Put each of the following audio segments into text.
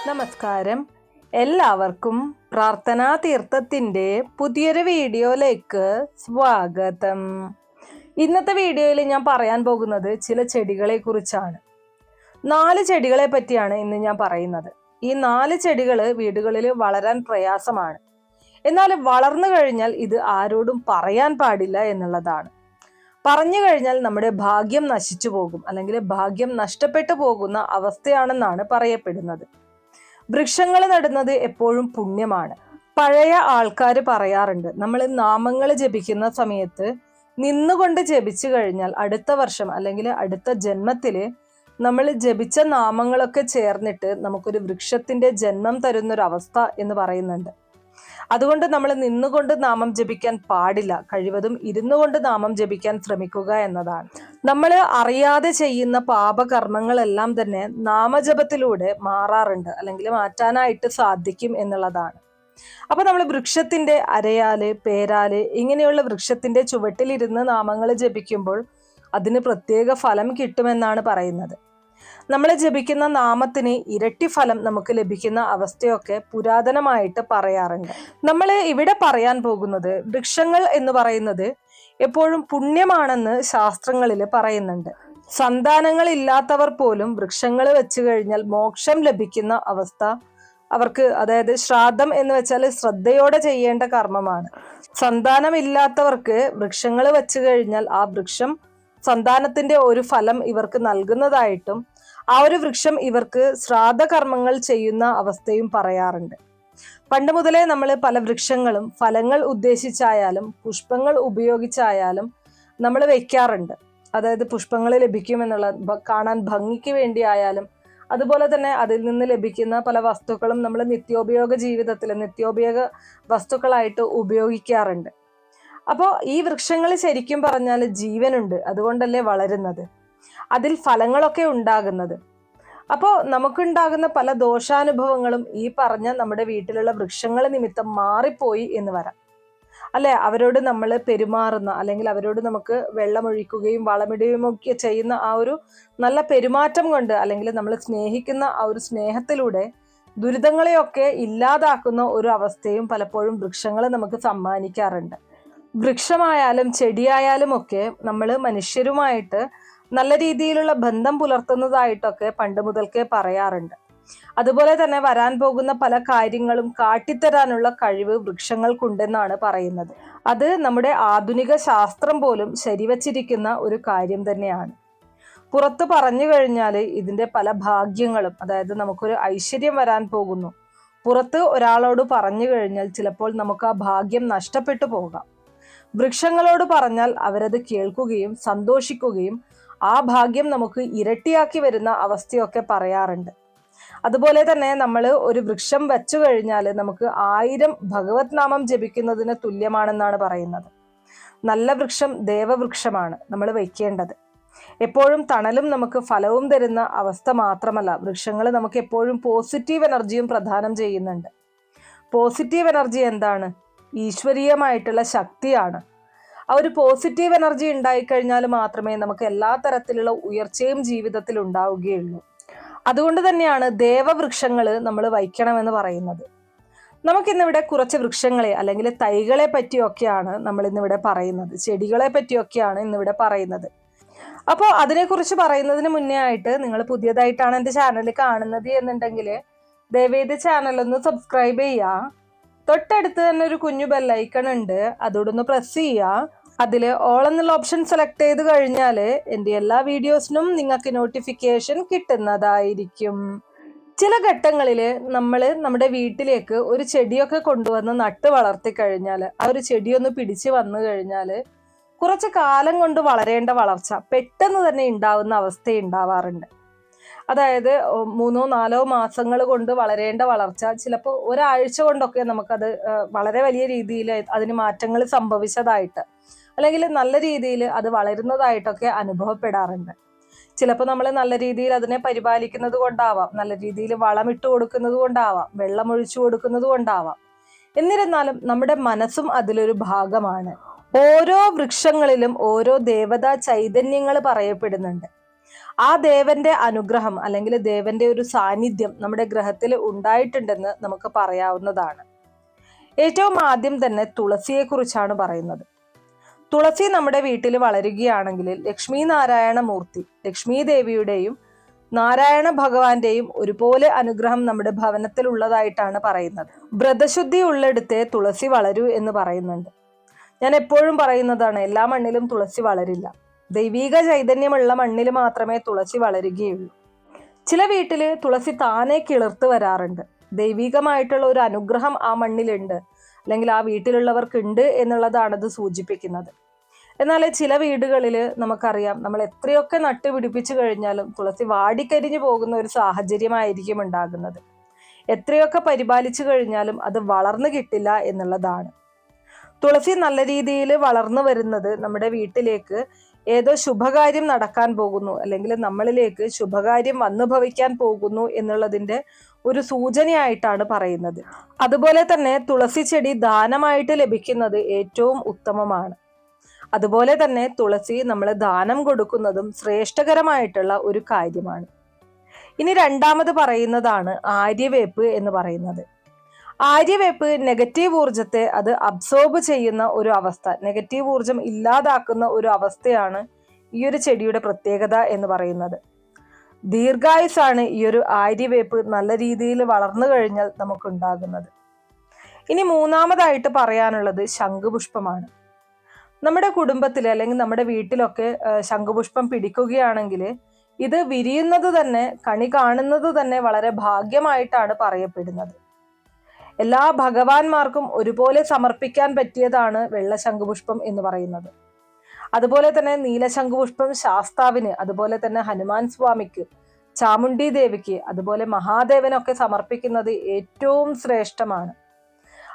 നമസ്കാരം. എല്ലാവർക്കും പ്രാർത്ഥനാ തീർത്ഥത്തിൻ്റെ പുതിയൊരു വീഡിയോയിലേക്ക് സ്വാഗതം. ഇന്നത്തെ വീഡിയോയിൽ ഞാൻ പറയാൻ പോകുന്നത് ചില ചെടികളെ കുറിച്ചാണ്. 4 ചെടികളെ പറ്റിയാണ് ഇന്ന് ഞാൻ പറയുന്നത്. ഈ 4 ചെടികൾ വീടുകളിൽ വളരാൻ പ്രയാസമാണ്. എന്നാൽ വളർന്നു കഴിഞ്ഞാൽ ഇത് ആരോടും പറയാൻ പാടില്ല എന്നുള്ളതാണ്. പറഞ്ഞു കഴിഞ്ഞാൽ നമ്മുടെ ഭാഗ്യം നശിച്ചു പോകും, അല്ലെങ്കിൽ ഭാഗ്യം നഷ്ടപ്പെട്ടു പോകുന്ന അവസ്ഥയാണെന്നാണ് പറയപ്പെടുന്നത്. വൃക്ഷങ്ങൾ നടുന്നത് എപ്പോഴും പുണ്യമാണ്. പഴയ ആൾക്കാർ പറയാറുണ്ട്, നമ്മൾ നാമങ്ങൾ ജപിക്കുന്ന സമയത്ത് നിന്നുകൊണ്ട് ജപിച്ചു കഴിഞ്ഞാൽ അടുത്ത വർഷം അല്ലെങ്കിൽ അടുത്ത ജന്മത്തില് നമ്മൾ ജപിച്ച നാമങ്ങളൊക്കെ ചേർന്നിട്ട് നമുക്കൊരു വൃക്ഷത്തിന്റെ ജന്മം തരുന്നൊരവസ്ഥ എന്ന് പറയുന്നുണ്ട്. അതുകൊണ്ട് നമ്മൾ നിന്നുകൊണ്ട് നാമം ജപിക്കാൻ പാടില്ല, കഴിവതും ഇരുന്നു കൊണ്ട് നാമം ജപിക്കാൻ ശ്രമിക്കുക എന്നതാണ്. നമ്മൾ അറിയാതെ ചെയ്യുന്ന പാപകർമ്മങ്ങളെല്ലാം തന്നെ നാമജപത്തിലൂടെ മാറാറുണ്ട്, അല്ലെങ്കിൽ മാറ്റാനായിട്ട് സാധിക്കും എന്നുള്ളതാണ്. അപ്പൊ നമ്മൾ വൃക്ഷത്തിന്റെ അരയാല്, പേരാല് ഇങ്ങനെയുള്ള വൃക്ഷത്തിന്റെ ചുവട്ടിലിരുന്ന് നാമങ്ങൾ ജപിക്കുമ്പോൾ അതിന് പ്രത്യേക ഫലം കിട്ടുമെന്നാണ് പറയുന്നത്. നമ്മൾ ജപിക്കുന്ന നാമത്തിന് ഇരട്ടി ഫലം നമുക്ക് ലഭിക്കുന്ന അവസ്ഥയൊക്കെ പുരാതനമായിട്ട് പറയാറുണ്ട്. നമ്മൾ ഇവിടെ പറയാൻ പോകുന്നത് വൃക്ഷങ്ങൾ എന്ന് പറയുന്നത് എപ്പോഴും പുണ്യമാണെന്ന് ശാസ്ത്രങ്ങളിൽ പറയുന്നുണ്ട്. സന്താനങ്ങൾ ഇല്ലാത്തവർ പോലും വൃക്ഷങ്ങൾ വെച്ച് കഴിഞ്ഞാൽ മോക്ഷം ലഭിക്കുന്ന അവസ്ഥ അവർക്ക്, അതായത് ശ്രാദ്ധം എന്ന് വെച്ചാൽ ശ്രദ്ധയോടെ ചെയ്യേണ്ട കർമ്മമാണ്. സന്താനമില്ലാത്തവർക്ക് വൃക്ഷങ്ങൾ വെച്ച് കഴിഞ്ഞാൽ ആ വൃക്ഷം സന്താനത്തിന്റെ ഒരു ഫലം ഇവർക്ക് നൽകുന്നതായിട്ടും ആ ഒരു വൃക്ഷം ഇവർക്ക് ശ്രാദ്ധകർമ്മങ്ങൾ ചെയ്യുന്ന അവസ്ഥയും പറയാറുണ്ട്. പണ്ട് മുതലേ നമ്മൾ പല വൃക്ഷങ്ങളും ഫലങ്ങൾ ഉദ്ദേശിച്ചായാലും പുഷ്പങ്ങൾ ഉപയോഗിച്ചായാലും നമ്മൾ വെക്കാറുണ്ട്. അതായത് പുഷ്പങ്ങൾ ലഭിക്കുമെന്നുള്ള കാണാൻ ഭംഗിക്ക് വേണ്ടി ആയാലും, അതുപോലെ തന്നെ അതിൽ നിന്ന് ലഭിക്കുന്ന പല വസ്തുക്കളും നമ്മൾ നിത്യോപയോഗ ജീവിതത്തിൽ നിത്യോപയോഗ വസ്തുക്കളായിട്ട് ഉപയോഗിക്കാറുണ്ട്. അപ്പോൾ ഈ വൃക്ഷങ്ങൾ ശരിക്കും പറഞ്ഞാൽ ജീവനുണ്ട്, അതുകൊണ്ടല്ലേ വളരുന്നത്, അതിൽ ഫലങ്ങളൊക്കെ ഉണ്ടാകുന്നത്. അപ്പോൾ നമുക്കുണ്ടാകുന്ന പല ദോഷാനുഭവങ്ങളും ഈ പറഞ്ഞ നമ്മുടെ വീട്ടിലുള്ള വൃക്ഷങ്ങൾ നിമിത്തം മാറിപ്പോയി എന്ന് വരാം. അല്ലെ, അവരോട് നമ്മൾ പെരുമാറുന്ന, അല്ലെങ്കിൽ അവരോട് നമുക്ക് വെള്ളമൊഴിക്കുകയും വളമിടുകയും ഒക്കെ ചെയ്യുന്ന ആ ഒരു നല്ല പെരുമാറ്റം കൊണ്ട്, അല്ലെങ്കിൽ നമ്മൾ സ്നേഹിക്കുന്ന ആ ഒരു സ്നേഹത്തിലൂടെ ദുരിതങ്ങളെയൊക്കെ ഇല്ലാതാക്കുന്ന ഒരു അവസ്ഥയും പലപ്പോഴും വൃക്ഷങ്ങൾ നമുക്ക് സമ്മാനിക്കാറുണ്ട്. വൃക്ഷമായാലും ചെടിയായാലും ഒക്കെ നമ്മൾ മനുഷ്യരുമായിട്ട് നല്ല രീതിയിലുള്ള ബന്ധം പുലർത്തുന്നതായിട്ടൊക്കെ പണ്ട് മുതൽക്കേ പറയാറുണ്ട്. അതുപോലെ തന്നെ വരാൻ പോകുന്ന പല കാര്യങ്ങളും കാട്ടിത്തരാനുള്ള കഴിവ് വൃക്ഷങ്ങൾക്കുണ്ടെന്നാണ് പറയുന്നത്. അത് നമ്മുടെ ആധുനിക ശാസ്ത്രം പോലും ശരിവച്ചിരിക്കുന്ന ഒരു കാര്യം തന്നെയാണ്. പുറത്ത് പറഞ്ഞു കഴിഞ്ഞാൽ ഇതിന്റെ പല ഭാഗ്യങ്ങളും, അതായത് നമുക്കൊരു ഐശ്വര്യം വരാൻ പോകുന്നു, പുറത്ത് ഒരാളോട് പറഞ്ഞു കഴിഞ്ഞാൽ ചിലപ്പോൾ നമുക്ക് ആ ഭാഗ്യം നഷ്ടപ്പെട്ടു പോകാം. വൃക്ഷങ്ങളോട് പറഞ്ഞാൽ അവരത് കേൾക്കുകയും സന്തോഷിക്കുകയും ആ ഭാഗ്യം നമുക്ക് ഇരട്ടിയാക്കി വരുന്ന അവസ്ഥയൊക്കെ പറയാറുണ്ട്. അതുപോലെ തന്നെ നമ്മൾ ഒരു വൃക്ഷം വെച്ചു കഴിഞ്ഞാൽ നമുക്ക് 1000 ഭഗവത് നാമം ജപിക്കുന്നതിന് തുല്യമാണെന്നാണ് പറയുന്നത്. നല്ല വൃക്ഷം ദേവവൃക്ഷമാണ് നമ്മൾ വയ്ക്കേണ്ടത്. എപ്പോഴും തണലും നമുക്ക് ഫലവും തരുന്ന അവസ്ഥ മാത്രമല്ല, വൃക്ഷങ്ങൾ നമുക്ക് എപ്പോഴും പോസിറ്റീവ് എനർജിയും പ്രദാനം ചെയ്യുന്നുണ്ട്. പോസിറ്റീവ് എനർജി എന്താണ്? ഈശ്വരീയമായിട്ടുള്ള ശക്തിയാണ്. ആ ഒരു പോസിറ്റീവ് എനർജി ഉണ്ടായിക്കഴിഞ്ഞാൽ മാത്രമേ നമുക്ക് എല്ലാ തരത്തിലുള്ള ഉയർച്ചയും ജീവിതത്തിൽ ഉണ്ടാവുകയുള്ളൂ. അതുകൊണ്ട് തന്നെയാണ് ദേവവൃക്ഷങ്ങൾ നമ്മൾ വയ്ക്കണമെന്ന് പറയുന്നത്. നമുക്കിന്നിവിടെ കുറച്ച് വൃക്ഷങ്ങളെ അല്ലെങ്കിൽ തൈകളെ പറ്റിയൊക്കെയാണ് നമ്മൾ ഇന്നിവിടെ പറയുന്നത്, ചെടികളെ പറ്റിയൊക്കെയാണ് ഇന്നിവിടെ പറയുന്നത്. അപ്പോൾ അതിനെക്കുറിച്ച് പറയുന്നതിന് മുന്നേ ആയിട്ട്, നിങ്ങൾ പുതിയതായിട്ടാണ് എൻ്റെ ചാനൽ കാണുന്നത് എന്നുണ്ടെങ്കിൽ ദയവേത് ചാനലൊന്ന് സബ്സ്ക്രൈബ് ചെയ്യുക. തൊട്ടടുത്ത് തന്നെ ഒരു കുഞ്ഞു ബെല്ലൈക്കൺ ഉണ്ട്, അതോടൊന്ന് പ്രസ് ചെയ്യുക. അതിൽ ഓൾ എന്നുള്ള ഓപ്ഷൻ സെലക്ട് ചെയ്ത് കഴിഞ്ഞാൽ എൻ്റെ എല്ലാ വീഡിയോസിനും നിങ്ങൾക്ക് നോട്ടിഫിക്കേഷൻ കിട്ടുന്നതായിരിക്കും. ചില ഘട്ടങ്ങളിൽ നമ്മൾ നമ്മുടെ വീട്ടിലേക്ക് ഒരു ചെടിയൊക്കെ കൊണ്ടുവന്ന് നട്ട് വളർത്തി കഴിഞ്ഞാൽ, ആ ഒരു ചെടിയൊന്ന് പിടിച്ച് വന്നു കഴിഞ്ഞാൽ കുറച്ച് കാലം കൊണ്ട് വളരേണ്ട വളർച്ച പെട്ടെന്ന് തന്നെ ഉണ്ടാവുന്ന അവസ്ഥ ഉണ്ടാവാറുണ്ട്. അതായത് 3-4 മാസങ്ങൾ കൊണ്ട് വളരേണ്ട വളർച്ച ചിലപ്പോൾ ഒരാഴ്ച കൊണ്ടൊക്കെ നമുക്കത് വളരെ വലിയ രീതിയിൽ അതിന് മാറ്റങ്ങൾ സംഭവിച്ചതായിട്ട്, അല്ലെങ്കിൽ നല്ല രീതിയിൽ അത് വളരുന്നതായിട്ടൊക്കെ അനുഭവപ്പെടാറുണ്ട്. ചിലപ്പോൾ നമ്മൾ നല്ല രീതിയിൽ അതിനെ പരിപാലിക്കുന്നത് കൊണ്ടാവാം, നല്ല രീതിയിൽ വളമിട്ട് കൊടുക്കുന്നത് കൊണ്ടാവാം, വെള്ളമൊഴിച്ചു കൊടുക്കുന്നത് കൊണ്ടാവാം. എന്നിരുന്നാലും നമ്മുടെ മനസ്സും അതിലൊരു ഭാഗമാണ്. ഓരോ വൃക്ഷങ്ങളിലും ഓരോ ദേവതാ ചൈതന്യങ്ങൾ പറയപ്പെടുന്നുണ്ട്. ആ ദേവന്റെ അനുഗ്രഹം അല്ലെങ്കിൽ ദേവന്റെ ഒരു സാന്നിധ്യം നമ്മുടെ ഗ്രഹത്തിൽ ഉണ്ടായിട്ടുണ്ടെന്ന് നമുക്ക് പറയാവുന്നതാണ്. ഏറ്റവും ആദ്യം തന്നെ തുളസിയെ കുറിച്ചാണ് പറയുന്നത്. തുളസി നമ്മുടെ വീട്ടിൽ വളരുകയാണെങ്കിൽ ലക്ഷ്മി നാരായണ മൂർത്തി, ലക്ഷ്മി ദേവിയുടെയും നാരായണ ഭഗവാന്റെയും ഒരുപോലെ അനുഗ്രഹം നമ്മുടെ ഭവനത്തിൽ ഉള്ളതായിട്ടാണ് പറയുന്നത്. വ്രതശുദ്ധി ഉള്ളിടത്തെ തുളസി വളരൂ എന്ന് പറയുന്നുണ്ട്. ഞാൻ എപ്പോഴും പറയുന്നതാണ്, എല്ലാ മണ്ണിലും തുളസി വളരില്ല. ദൈവീക ചൈതന്യമുള്ള മണ്ണിൽ മാത്രമേ തുളസി വളരുകയുള്ളൂ. ചില വീട്ടില് തുളസി താനെ കിളിർത്ത് വരാറുണ്ട്. ദൈവികമായിട്ടുള്ള ഒരു അനുഗ്രഹം ആ മണ്ണിലുണ്ട്, അല്ലെങ്കിൽ ആ വീട്ടിലുള്ളവർക്കുണ്ട് എന്നുള്ളതാണത് സൂചിപ്പിക്കുന്നത്. എന്നാൽ ചില വീടുകളിൽ നമുക്കറിയാം, നമ്മൾ എത്രയൊക്കെ നട്ടുപിടിപ്പിച്ചു കഴിഞ്ഞാലും തുളസി വാടിക്കരിഞ്ഞു പോകുന്ന ഒരു സാഹചര്യമായിരിക്കും ഉണ്ടാകുന്നത്. എത്രയൊക്കെ പരിപാലിച്ചു കഴിഞ്ഞാലും അത് വളർന്നു കിട്ടില്ല എന്നുള്ളതാണ്. തുളസി നല്ല രീതിയിൽ വളർന്നു വരുന്നത് നമ്മുടെ വീട്ടിലേക്ക് ഏതോ ശുഭകാര്യം നടക്കാൻ പോകുന്നു, അല്ലെങ്കിൽ നമ്മളിലേക്ക് ശുഭകാര്യം വന്നു ഭവിക്കാൻ പോകുന്നു എന്നുള്ളതിന്റെ ഒരു സൂചനയായിട്ടാണ് പറയുന്നത്. അതുപോലെ തന്നെ തുളസി ചെടി ദാനമായിട്ട് ലഭിക്കുന്നത് ഏറ്റവും ഉത്തമമാണ്. അതുപോലെ തന്നെ തുളസി നമ്മൾ ദാനം കൊടുക്കുന്നതും ശ്രേഷ്ഠകരമായിട്ടുള്ള ഒരു കാര്യമാണ്. ഇനി രണ്ടാമത് പറയുന്നതാണ് ആര്യവേപ്പ് എന്ന് പറയുന്നത്. ആര്യവേപ്പ് നെഗറ്റീവ് ഊർജത്തെ അത് അബ്സോർബ് ചെയ്യുന്ന ഒരു അവസ്ഥ, നെഗറ്റീവ് ഊർജം ഇല്ലാതാക്കുന്ന ഒരു അവസ്ഥയാണ് ഈ ഒരു ചെടിയുടെ പ്രത്യേകത എന്ന് പറയുന്നത്. ദീർഘായുസാണ് ഈ ഒരു ആര്യവേപ്പ് നല്ല രീതിയിൽ വളർന്നു കഴിഞ്ഞാൽ നമുക്കുണ്ടാകുന്നത്. ഇനി മൂന്നാമതായിട്ട് പറയാനുള്ളത് ശംഖുപുഷ്പമാണ്. നമ്മുടെ കുടുംബത്തിൽ അല്ലെങ്കിൽ നമ്മുടെ വീട്ടിലൊക്കെ ശംഖുപുഷ്പം പിടിക്കുകയാണെങ്കിൽ ഇത് വിരിയുന്നത് തന്നെ, കണി കാണുന്നത് തന്നെ വളരെ ഭാഗ്യമായിട്ടാണ് പറയപ്പെടുന്നത്. എല്ലാ ഭഗവാന്മാർക്കും ഒരുപോലെ സമർപ്പിക്കാൻ പറ്റിയതാണ് വെള്ള ശംഖുപുഷ്പം എന്ന് പറയുന്നത്. അതുപോലെ തന്നെ നീലശംഖുപുഷ്പം ശാസ്താവിന്, അതുപോലെ തന്നെ ഹനുമാൻ സ്വാമിക്ക്, ചാമുണ്ഡി ദേവിക്ക്, അതുപോലെ മഹാദേവനൊക്കെ സമർപ്പിക്കുന്നത് ഏറ്റവും ശ്രേഷ്ഠമാണ്.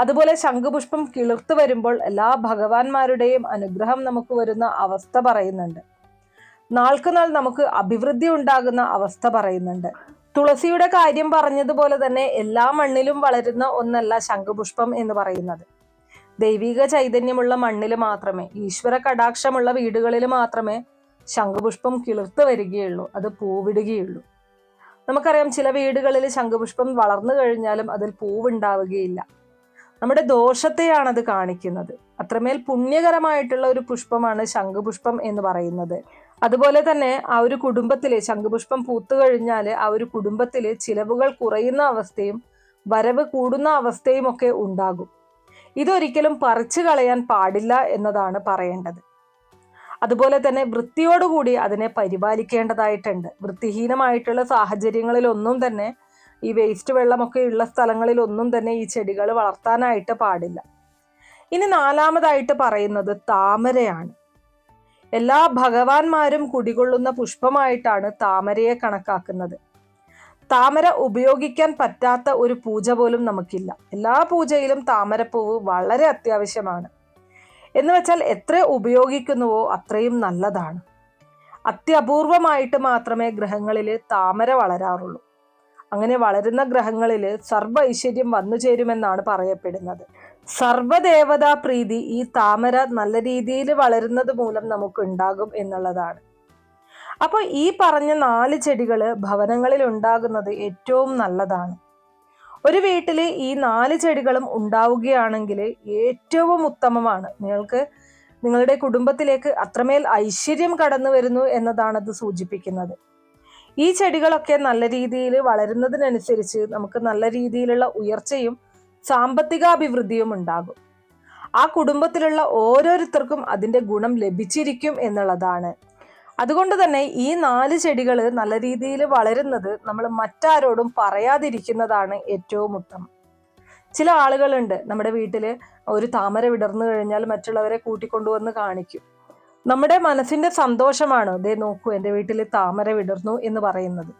അതുപോലെ ശംഖുപുഷ്പം കിളിർത്ത് വരുമ്പോൾ എല്ലാ ഭഗവാന്മാരുടെയും അനുഗ്രഹം നമുക്ക് വരുന്ന അവസ്ഥ പറയുന്നുണ്ട്. നാൾക്കുനാൾ നമുക്ക് അഭിവൃദ്ധി ഉണ്ടാകുന്ന അവസ്ഥ പറയുന്നുണ്ട്. തുളസിയുടെ കാര്യം പറഞ്ഞതുപോലെ തന്നെ എല്ലാ മണ്ണിലും വളരുന്ന ഒന്നല്ല ശംഖുപുഷ്പം എന്ന് പറയുന്നത്. ദൈവിക ചൈതന്യമുള്ള മണ്ണിൽ മാത്രമേ, ഈശ്വര കടാക്ഷമുള്ള വീടുകളിൽ മാത്രമേ ശംഖുപുഷ്പം കിളിർത്ത് വരികയുള്ളൂ, അത് പൂവിടുകയുള്ളൂ. നമുക്കറിയാം, ചില വീടുകളിൽ ശംഖുപുഷ്പം വളർന്നു കഴിഞ്ഞാലും അതിൽ പൂവുണ്ടാവുകയില്ല. നമ്മുടെ ദോഷത്തെയാണ് അത് കാണിക്കുന്നത്. അത്രമേൽ പുണ്യകരമായിട്ടുള്ള ഒരു പുഷ്പമാണ് ശംഖുപുഷ്പം എന്ന് പറയുന്നത്. അതുപോലെ തന്നെ ആ ഒരു കുടുംബത്തില് ശംഖുപുഷ്പം പൂത്തു കഴിഞ്ഞാൽ ആ ഒരു കുടുംബത്തില് ചിലവുകൾ കുറയുന്ന അവസ്ഥയും വരവ് കൂടുന്ന അവസ്ഥയും ഒക്കെ ഉണ്ടാകും. ഇതൊരിക്കലും പറിച്ചു കളയാൻ പാടില്ല എന്നതാണ് പറയേണ്ടത്. അതുപോലെ തന്നെ വൃത്തിയോടുകൂടി അതിനെ പരിപാലിക്കേണ്ടതായിട്ടുണ്ട്. വൃത്തിഹീനമായിട്ടുള്ള സാഹചര്യങ്ങളിലൊന്നും തന്നെ, ഈ വേസ്റ്റ് വെള്ളമൊക്കെ ഉള്ള സ്ഥലങ്ങളിലൊന്നും തന്നെ ഈ ചെടികൾ വളർത്താനായിട്ട് പാടില്ല. ഇനി നാലാമതായിട്ട് പറയുന്നത് താമരയാണ്. എല്ലാ ഭഗവാന്മാരും കുടികൊള്ളുന്ന പുഷ്പമായിട്ടാണ് താമരയെ കണക്കാക്കുന്നത്. താമര ഉപയോഗിക്കാൻ പറ്റാത്ത ഒരു പൂജ പോലും നമുക്കില്ല. എല്ലാ പൂജയിലും താമരപ്പൂവ് വളരെ അത്യാവശ്യമാണ്. എന്ന് വെച്ചാൽ എത്ര ഉപയോഗിക്കുന്നുവോ അത്രയും നല്ലതാണ്. അത്യപൂർവമായിട്ട് മാത്രമേ ഗ്രഹങ്ങളിൽ താമര വളരാറുള്ളൂ. അങ്ങനെ വളരുന്ന ഗ്രഹങ്ങളിൽ സർവ്വ ഐശ്വര്യം വന്നു ചേരുമെന്നാണ് പറയപ്പെടുന്നത്. സർവ്വദേവതാ പ്രീതി ഈ താമര നല്ല രീതിയിൽ വളരുന്നത് മൂലം നമുക്ക് ഉണ്ടാകും എന്നുള്ളതാണ്. അപ്പോൾ ഈ പറഞ്ഞ 4 ചെടികൾ ഭവനങ്ങളിൽ ഉണ്ടാകുന്നത് ഏറ്റവും നല്ലതാണ്. ഒരു വീട്ടിൽ ഈ 4 ചെടികളും ഉണ്ടാവുകയാണെങ്കിൽ ഏറ്റവും ഉത്തമമാണ്. നിങ്ങൾക്ക് നിങ്ങളുടെ കുടുംബത്തിലേക്ക് അത്രമേൽ ഐശ്വര്യം കടന്നു വരുന്നു എന്നതാണ് അത് സൂചിപ്പിക്കുന്നത്. ഈ ചെടികളൊക്കെ നല്ല രീതിയിൽ വളരുന്നതിനനുസരിച്ച് നമുക്ക് നല്ല രീതിയിലുള്ള ഉയർച്ചയും സാമ്പത്തികാഭിവൃദ്ധിയും ഉണ്ടാകും. ആ കുടുംബത്തിലുള്ള ഓരോരുത്തർക്കും അതിൻ്റെ ഗുണം ലഭിച്ചിരിക്കും എന്നുള്ളതാണ്. അതുകൊണ്ട് തന്നെ ഈ 4 ചെടികൾ നല്ല രീതിയിൽ വളരുന്നത് നമ്മൾ മറ്റാരോടും പറയാതിരിക്കുന്നതാണ് ഏറ്റവും ഉത്തമം. ചില ആളുകളുണ്ട്, നമ്മുടെ വീട്ടിൽ ഒരു താമര വിടർന്നു കഴിഞ്ഞാൽ മറ്റുള്ളവരെ കൂട്ടിക്കൊണ്ടുവന്ന് കാണിക്കും. നമ്മുടെ മനസ്സിന്റെ സന്തോഷമാണ്, ദേ നോക്കൂ എൻ്റെ വീട്ടിൽ താമര വിടർന്നു എന്ന് പറയുന്നത്.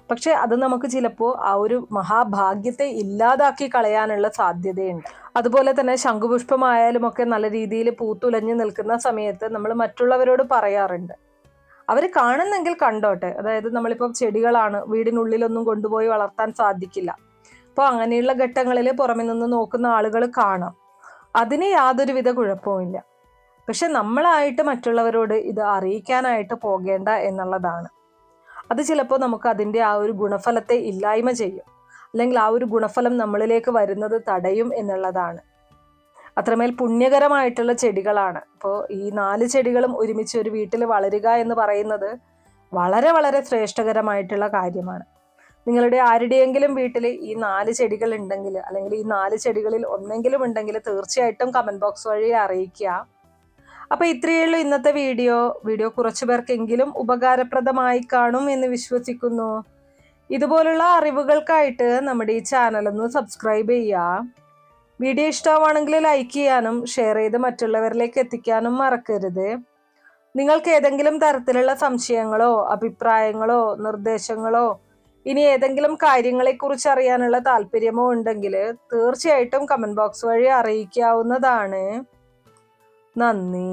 പക്ഷെ അത് നമുക്ക് ചിലപ്പോൾ ആ ഒരു മഹാഭാഗ്യത്തെ ഇല്ലാതാക്കി കളയാനുള്ള സാധ്യതയുണ്ട്. അതുപോലെ തന്നെ ശംഖുപുഷ്പമായാലും ഒക്കെ നല്ല രീതിയിൽ പൂത്തുലഞ്ഞു നിൽക്കുന്ന സമയത്ത് നമ്മൾ മറ്റുള്ളവരോട് പറയാറുണ്ട്, അവർ കാണുന്നെങ്കിൽ കണ്ടോട്ടെ. അതായത് നമ്മളിപ്പോൾ ചെടികളാണ്, വീടിനുള്ളിലൊന്നും കൊണ്ടുപോയി വളർത്താൻ സാധിക്കില്ല. അപ്പോൾ അങ്ങനെയുള്ള ഘട്ടങ്ങളിൽ പുറമെ നിന്ന് നോക്കുന്ന ആളുകൾ കാണാം, അതിന് യാതൊരുവിധ കുഴപ്പവുമില്ല. പക്ഷെ നമ്മളായിട്ട് മറ്റുള്ളവരോട് ഇത് അറിയിക്കാനായിട്ട് പോകേണ്ട എന്നുള്ളതാണ്. അത് ചിലപ്പോൾ നമുക്ക് അതിൻ്റെ ആ ഒരു ഗുണഫലത്തെ ഇല്ലായ്മ ചെയ്യും, അല്ലെങ്കിൽ ആ ഒരു ഗുണഫലം നമ്മളിലേക്ക് വരുന്നത് തടയും എന്നുള്ളതാണ്. അത്രമേൽ പുണ്യകരമായിട്ടുള്ള ചെടികളാണ്. അപ്പോൾ ഈ 4 ചെടികളും ഒരുമിച്ച് ഒരു വീട്ടിൽ വളരുക എന്ന് പറയുന്നത് വളരെ വളരെ ശ്രേഷ്ഠകരമായിട്ടുള്ള കാര്യമാണ്. നിങ്ങളുടെ ആരുടെയെങ്കിലും വീട്ടിൽ ഈ 4 ചെടികൾ ഉണ്ടെങ്കിൽ, അല്ലെങ്കിൽ ഈ 4 ചെടികളിൽ ഒന്നെങ്കിലും ഉണ്ടെങ്കിൽ തീർച്ചയായിട്ടും കമൻറ്റ് ബോക്സ് വഴി അറിയിക്കുക. അപ്പോൾ ഇത്രയേ ഉള്ളൂ ഇന്നത്തെ വീഡിയോ കുറച്ചു പേർക്കെങ്കിലും ഉപകാരപ്രദമായി കാണും എന്ന് വിശ്വസിക്കുന്നു. ഇതുപോലുള്ള അറിവുകൾക്കായിട്ട് നമ്മുടെ ഈ ചാനൽ ഒന്ന് സബ്സ്ക്രൈബ് ചെയ്യുക. വീഡിയോ ഇഷ്ടമാണെങ്കിൽ ലൈക്ക് ചെയ്യാനും ഷെയർ ചെയ്ത് മറ്റുള്ളവരിലേക്ക് എത്തിക്കാനും മറക്കരുത്. നിങ്ങൾക്ക് ഏതെങ്കിലും തരത്തിലുള്ള സംശയങ്ങളോ അഭിപ്രായങ്ങളോ നിർദ്ദേശങ്ങളോ ഇനി ഏതെങ്കിലും കാര്യങ്ങളെക്കുറിച്ച് അറിയാനുള്ള താല്പര്യമോ ഉണ്ടെങ്കിൽ തീർച്ചയായിട്ടും കമൻറ്റ് ബോക്സ് വഴി അറിയിക്കാവുന്നതാണ്. നന്ദി.